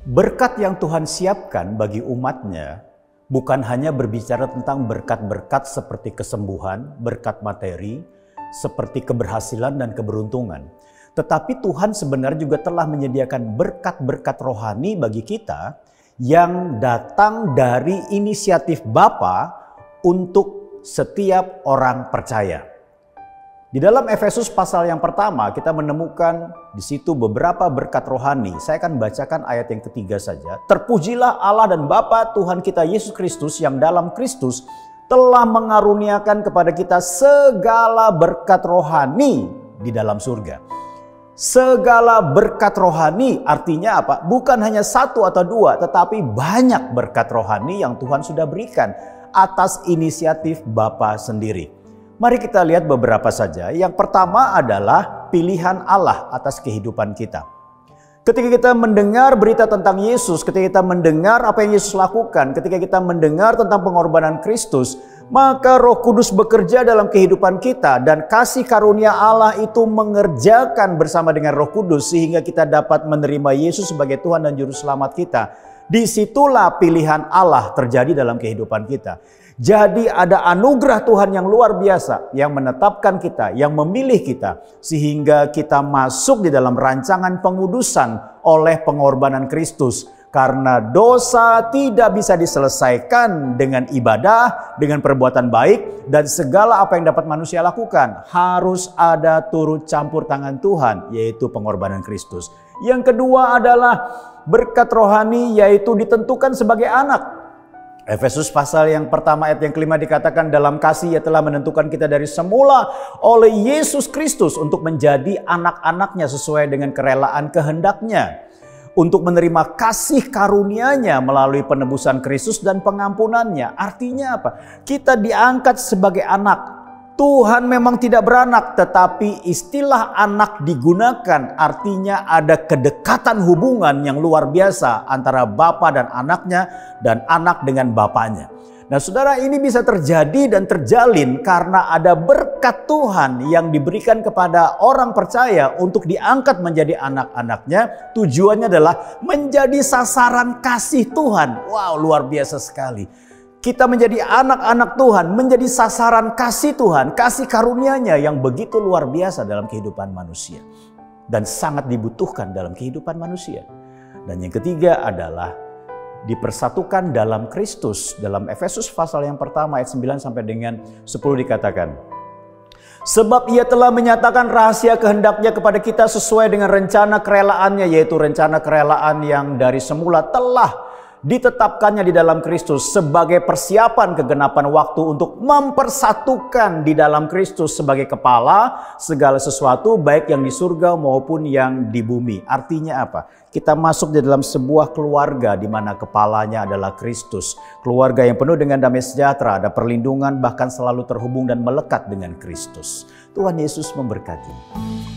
Berkat yang Tuhan siapkan bagi umatnya bukan hanya berbicara tentang berkat-berkat seperti kesembuhan, berkat materi, seperti keberhasilan dan keberuntungan. Tetapi Tuhan sebenarnya juga telah menyediakan berkat-berkat rohani bagi kita yang datang dari inisiatif Bapa untuk setiap orang percaya. Di dalam Efesus pasal yang pertama kita menemukan di situ beberapa berkat rohani. Saya akan bacakan ayat yang ketiga saja. Terpujilah Allah dan Bapa Tuhan kita Yesus Kristus yang dalam Kristus telah mengaruniakan kepada kita segala berkat rohani di dalam surga. Segala berkat rohani artinya apa? Bukan hanya satu atau dua, tetapi banyak berkat rohani yang Tuhan sudah berikan atas inisiatif Bapa sendiri. Mari kita lihat beberapa saja. Yang pertama adalah pilihan Allah atas kehidupan kita. Ketika kita mendengar berita tentang Yesus, ketika kita mendengar apa yang Yesus lakukan, ketika kita mendengar tentang pengorbanan Kristus, maka Roh Kudus bekerja dalam kehidupan kita dan kasih karunia Allah itu mengerjakan bersama dengan Roh Kudus sehingga kita dapat menerima Yesus sebagai Tuhan dan Juru Selamat kita. Disitulah pilihan Allah terjadi dalam kehidupan kita. Jadi ada anugerah Tuhan yang luar biasa yang menetapkan kita, yang memilih kita. Sehingga kita masuk di dalam rancangan pengudusan oleh pengorbanan Kristus. Karena dosa tidak bisa diselesaikan dengan ibadah, dengan perbuatan baik. Dan segala apa yang dapat manusia lakukan harus ada turut campur tangan Tuhan, yaitu pengorbanan Kristus. Yang kedua adalah berkat rohani, yaitu ditentukan sebagai anak. Efesus pasal yang pertama ayat yang kelima dikatakan dalam kasih ia telah menentukan kita dari semula oleh Yesus Kristus untuk menjadi anak-anaknya sesuai dengan kerelaan kehendaknya. Untuk menerima kasih karunia-Nya melalui penebusan Kristus dan pengampunannya. Artinya apa? Kita diangkat sebagai anak. Tuhan memang tidak beranak, tetapi istilah anak digunakan artinya ada kedekatan hubungan yang luar biasa antara bapa dan anaknya dan anak dengan bapaknya. Nah saudara, ini bisa terjadi dan terjalin karena ada berkat Tuhan yang diberikan kepada orang percaya untuk diangkat menjadi anak-anaknya. Tujuannya adalah menjadi sasaran kasih Tuhan. Wow, luar biasa sekali. Kita menjadi anak-anak Tuhan, menjadi sasaran kasih Tuhan, kasih karunia-Nya yang begitu luar biasa dalam kehidupan manusia. Dan sangat dibutuhkan dalam kehidupan manusia. Dan yang ketiga adalah dipersatukan dalam Kristus. Dalam Efesus pasal yang pertama ayat 9 sampai dengan 10 dikatakan. Sebab ia telah menyatakan rahasia kehendaknya kepada kita sesuai dengan rencana kerelaannya, yaitu rencana kerelaan yang dari semula telah ditetapkannya di dalam Kristus sebagai persiapan kegenapan waktu untuk mempersatukan di dalam Kristus sebagai kepala segala sesuatu baik yang di surga maupun yang di bumi. Artinya apa? Kita masuk di dalam sebuah keluarga di mana kepalanya adalah Kristus. Keluarga yang penuh dengan damai sejahtera, ada perlindungan, bahkan selalu terhubung dan melekat dengan Kristus. Tuhan Yesus memberkati.